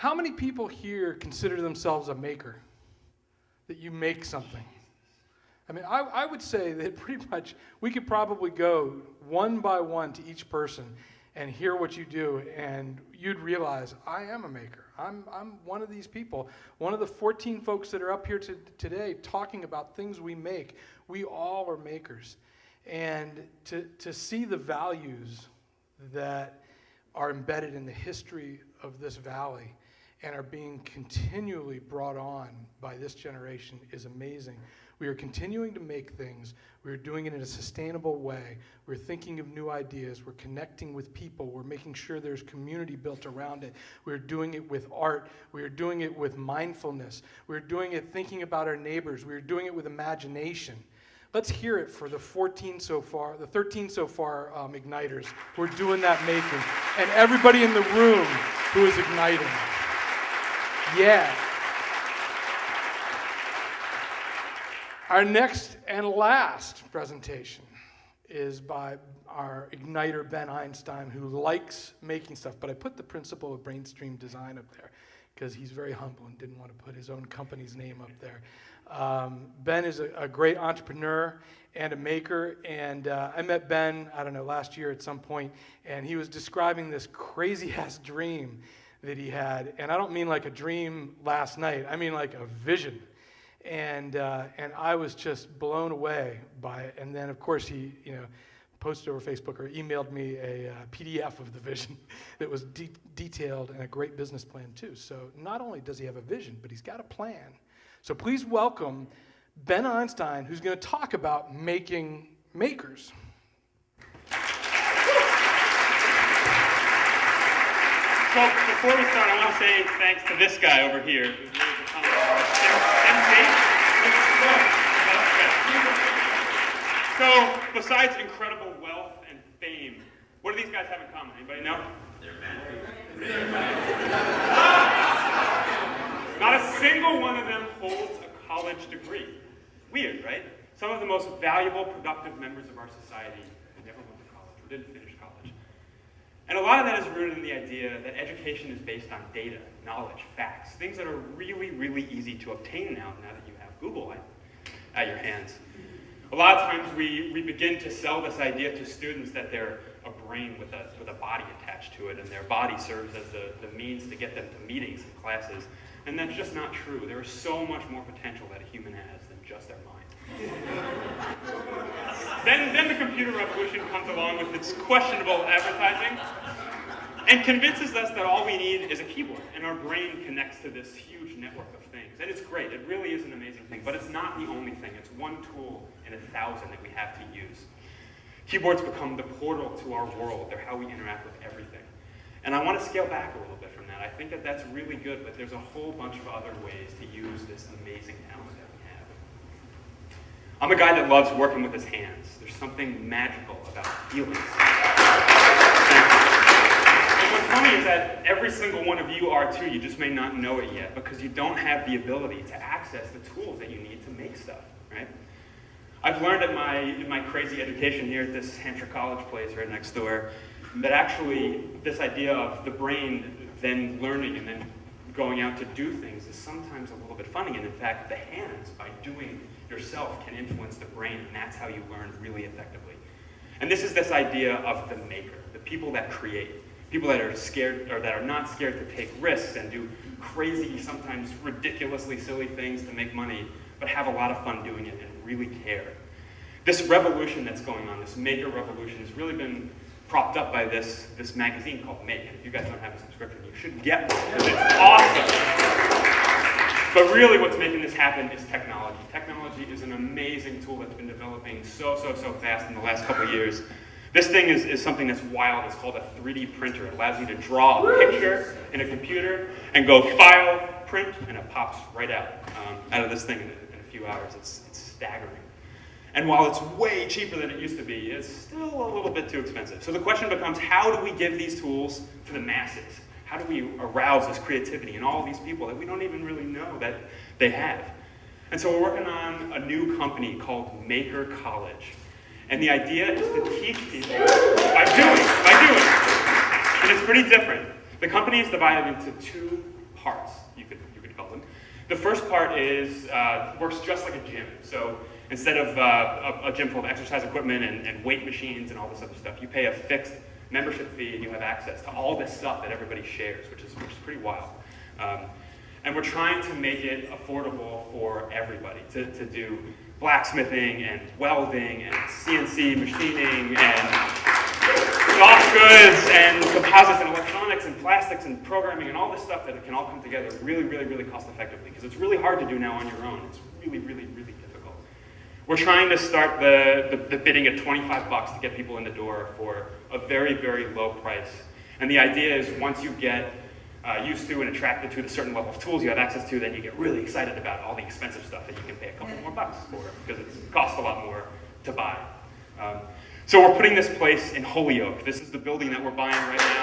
How many people here consider themselves a maker? That you make something? I mean, I would say that pretty much we could probably go one by one to each person and hear what you do, and you'd realize, I am a maker. I'm one of these people. One of the 14 folks that are up here today talking about things we make. We all are makers. And to see the values that are embedded in the history of this valley and are being continually brought on by this generation is amazing. We are continuing to make things. We're doing it in a sustainable way. We're thinking of new ideas. We're connecting with people. We're making sure there's community built around it. We're doing it with art. We're doing it with mindfulness. We're doing it thinking about our neighbors. We're doing it with imagination. Let's hear it for the 13 so far Igniters who are doing that making. And everybody in the room who is igniting. Yeah. Our next and last presentation is by our igniter, Ben Einstein, who likes making stuff. But I put the principle of Brainstream Design up there because he's very humble and didn't want to put his own company's name up there. Ben is a great entrepreneur and a maker. And I met Ben, I don't know, last year at some point, and he was describing this crazy-ass dream that he had. And I don't mean like a dream last night. I mean like a vision. And I was just blown away by it. And then, of course, he posted over Facebook or emailed me a PDF of the vision that was detailed and a great business plan, too. So not only does he have a vision, but he's got a plan. So please welcome Ben Einstein, who's going to talk about making makers. So before we start, I want to say thanks to this guy over here. So, besides incredible wealth and fame, what do these guys have in common? Anybody know? They're men. Not a single one of them holds a college degree. Weird, right? Some of the most valuable, productive members of our society never went to college or didn't finish college. And a lot of that is rooted in the idea that education is based on data, knowledge, facts, things that are really, really easy to obtain now that you have Google at your hands. A lot of times we begin to sell this idea to students that they're a brain with a body attached to it, and their body serves as the means to get them to meetings and classes. And that's just not true. There is so much more potential that a human has than just their mind. Then the computer revolution comes along with its questionable advertising and convinces us that all we need is a keyboard, and our brain connects to this huge network of things. And it's great. It really is an amazing thing, but it's not the only thing. It's one tool in 1,000 that we have to use. Keyboards become the portal to our world. They're how we interact with everything. And I want to scale back a little bit from that. I think that that's really good, but there's a whole bunch of other ways to use this amazing talent that we have. I'm a guy that loves working with his hands. There's something magical about feelings. And what's funny is that every single one of you are too. You just may not know it yet because you don't have the ability to access the tools that you need to make stuff, right? I've learned in my crazy education here at this Hampshire College place right next door that actually this idea of the brain then learning and then going out to do things is sometimes a little bit funny. And in fact, the hands, by doing yourself, can influence the brain, and that's how you learn really effectively. And this is this idea of the maker, the people that create, people that are scared or that are not scared to take risks and do crazy, sometimes ridiculously silly things to make money, but have a lot of fun doing it and really care. This revolution that's going on, this maker revolution, has really been propped up by this magazine called Make. And if you guys don't have a subscription, you should get one because it's awesome. But really what's making this happen is technology. Technology is an amazing tool that's been developing so fast in the last couple of years. This thing is something that's wild. It's called a 3D printer. It allows you to draw a picture in a computer and go file, print, and it pops right out of this thing in a few hours. It's staggering. And while it's way cheaper than it used to be, it's still a little bit too expensive. So the question becomes, how do we give these tools to the masses? How do we arouse this creativity in all of these people that we don't even really know that they have? And so we're working on a new company called Maker College. And the idea is to teach people by doing. And it's pretty different. The company is divided into two The first part is works just like a gym. So instead of a gym full of exercise equipment and weight machines and all this other stuff, you pay a fixed membership fee and you have access to all this stuff that everybody shares, which is pretty wild. And we're trying to make it affordable for everybody to do blacksmithing and welding and CNC machining and soft goods and composites and electronics and plastics and programming and all this stuff that can all come together really, really, really cost effectively, because it's really hard to do now on your own. It's really, really, really difficult. We're trying to start the bidding at $25 to get people in the door for a very, very low price. And the idea is once you get used to and attracted to the certain level of tools you have access to, then you get really excited about all the expensive stuff that you can pay a couple more bucks for, because it costs a lot more to buy. So we're putting this place in Holyoke. This is the building that we're buying right now.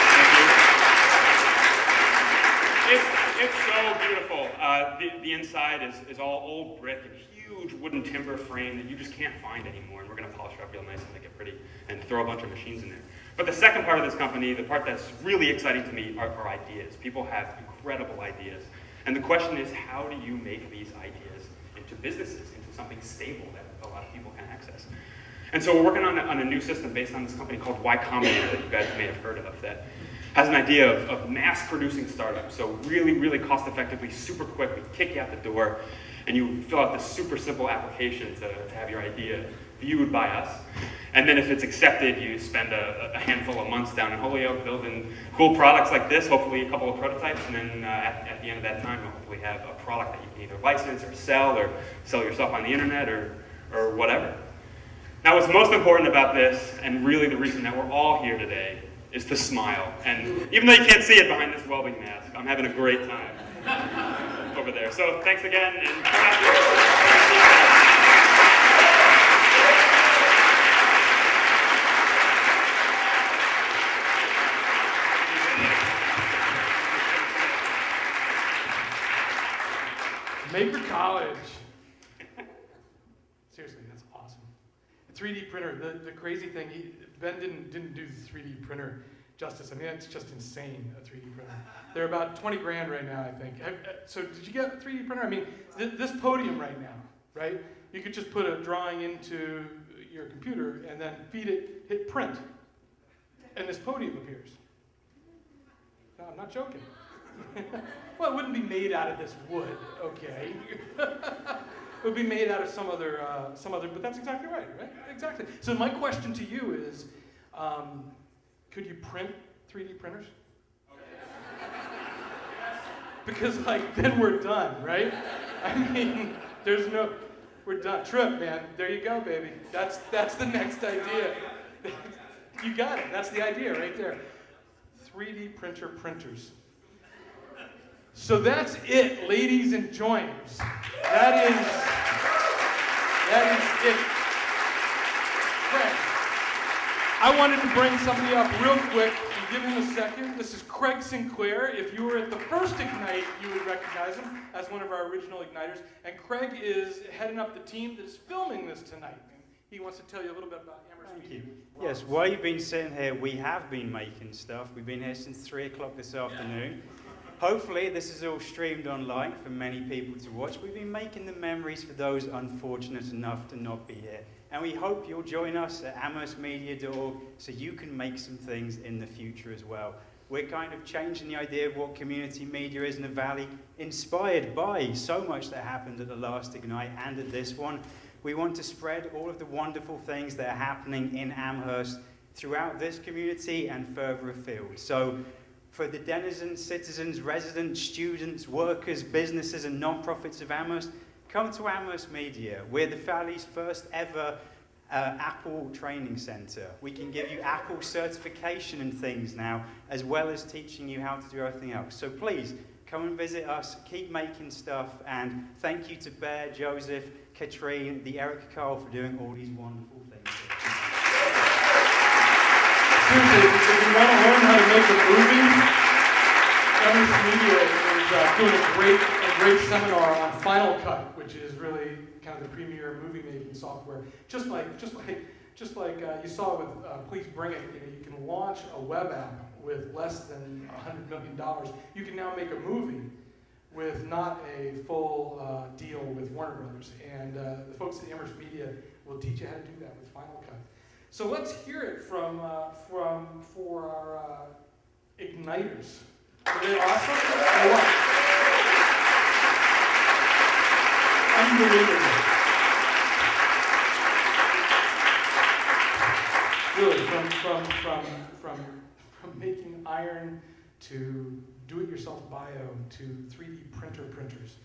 Thank you. It's so beautiful. The inside is all old brick and huge wooden timber frame that you just can't find anymore, and we're going to polish it up real nice and make it pretty and throw a bunch of machines in there. But the second part of this company, the part that's really exciting to me, are ideas. People have incredible ideas. And the question is, how do you make these ideas into businesses, into something stable that a lot of people can access? And so we're working on a new system based on this company called Y Combinator that you guys may have heard of, that has an idea of mass-producing startups. So really, really cost-effectively, super quick, we kick you out the door, and you fill out this super simple application to have your idea viewed by us. And then if it's accepted, you spend a handful of months down in Holyoke building cool products like this, hopefully a couple of prototypes, and then at the end of that time, you'll hopefully have a product that you can either license or sell yourself on the internet or whatever. Now, what's most important about this, and really the reason that we're all here today, is to smile. And even though you can't see it behind this welding mask, I'm having a great time over there. So thanks again, and Maker College. Seriously, that's awesome. 3D printer. The crazy thing, Ben didn't do the 3D printer justice. I mean, it's just insane, a 3D printer. They're about 20 grand right now, I think. So did you get a 3D printer? I mean, this podium right now, right? You could just put a drawing into your computer and then feed it, hit print, and this podium appears. No, I'm not joking. Well, it wouldn't be made out of this wood, okay? It would be made out of some other, but that's exactly right? Exactly. So my question to you is, could you print 3D printers? Because then we're done, right? I mean, we're done. Trip, man, there you go, baby. That's the next idea. You got it, that's the idea right there. 3D printer printers. So that's it, ladies and joiners. That is it. Craig, I wanted to bring somebody up real quick and give him a second. This is Craig Sinclair. If you were at the first Ignite, you would recognize him as one of our original Igniters. And Craig is heading up the team that is filming this tonight. And he wants to tell you a little bit about Amherst Media. Yes, while you've been sitting here, we have been making stuff. We've been here since 3 o'clock this afternoon. Hopefully this is all streamed online for many people to watch. We've been making the memories for those unfortunate enough to not be here. And we hope you'll join us at amherstmedia.org so you can make some things in the future as well. We're kind of changing the idea of what community media is in the Valley, inspired by so much that happened at the last Ignite and at this one. We want to spread all of the wonderful things that are happening in Amherst throughout this community and further afield. So for the denizens, citizens, residents, students, workers, businesses, and non-profits of Amherst, come to Amherst Media. We're the Valley's first ever Apple training center. We can give you Apple certification and things now, as well as teaching you how to do everything else. So please, come and visit us, keep making stuff, and thank you to Bear, Joseph, Katrine, the Eric Carl for doing all these wonderful things. Seriously, if you want to learn how to make a movie, Amherst Media is doing a great seminar on Final Cut, which is really kind of the premier movie-making software. Just like you saw with Please Bring It, you can launch a web app with less than $100 million. You can now make a movie with not a full deal with Warner Brothers. And the folks at Amherst Media will teach you how to do that with Final Cut. So let's hear it for our igniters. Are they awesome? Or what? Unbelievable. Really, from making iron to do-it-yourself bio to 3D printers.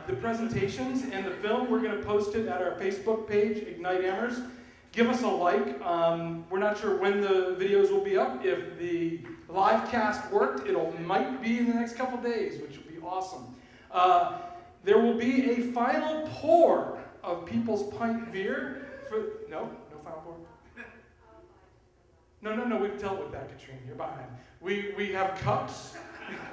The presentations and the film, we're going to post it at our Facebook page, Ignite Amherst. Give us a like. We're not sure when the videos will be up. If the live cast worked, might be in the next couple days, which will be awesome. There will be a final pour of People's Pint beer. No final pour? No, we've dealt with that, Katrina. You're behind. We have cups.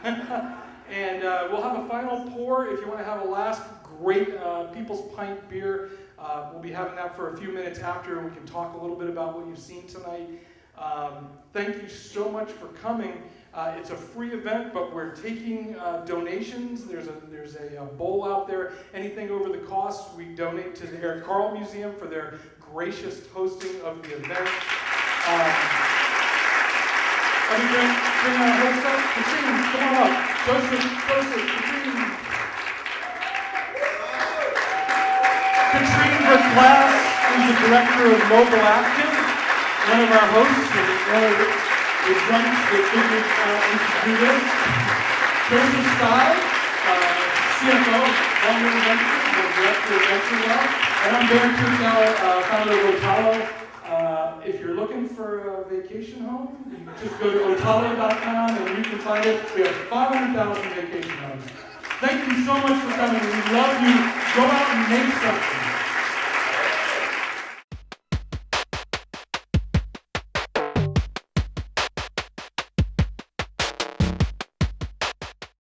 And we'll have a final pour. If you want to have a last great People's Pint beer, we'll be having that for a few minutes after, and we can talk a little bit about what you've seen tonight. Thank you so much for coming. It's a free event, but we're taking donations. There's a bowl out there. Anything over the cost, we donate to the Eric Carle Museum for their gracious hosting of the event. Let me bring our host up. Katrina, come on up. Joseph, Katrina. Katrina, her class is the director of Mobile Active, one of our hosts, and one of the drunks that figured do this. Joseph Stein, CFO, Long-Term Ventures, the director of Venture Lab. And I'm Darren Kurzel, founder of Otalo. If you're looking for a vacation home, you can just go to otalo.com and you can find it. We have 500,000 vacation homes. Thank you so much for coming. We love you. Go out and make something.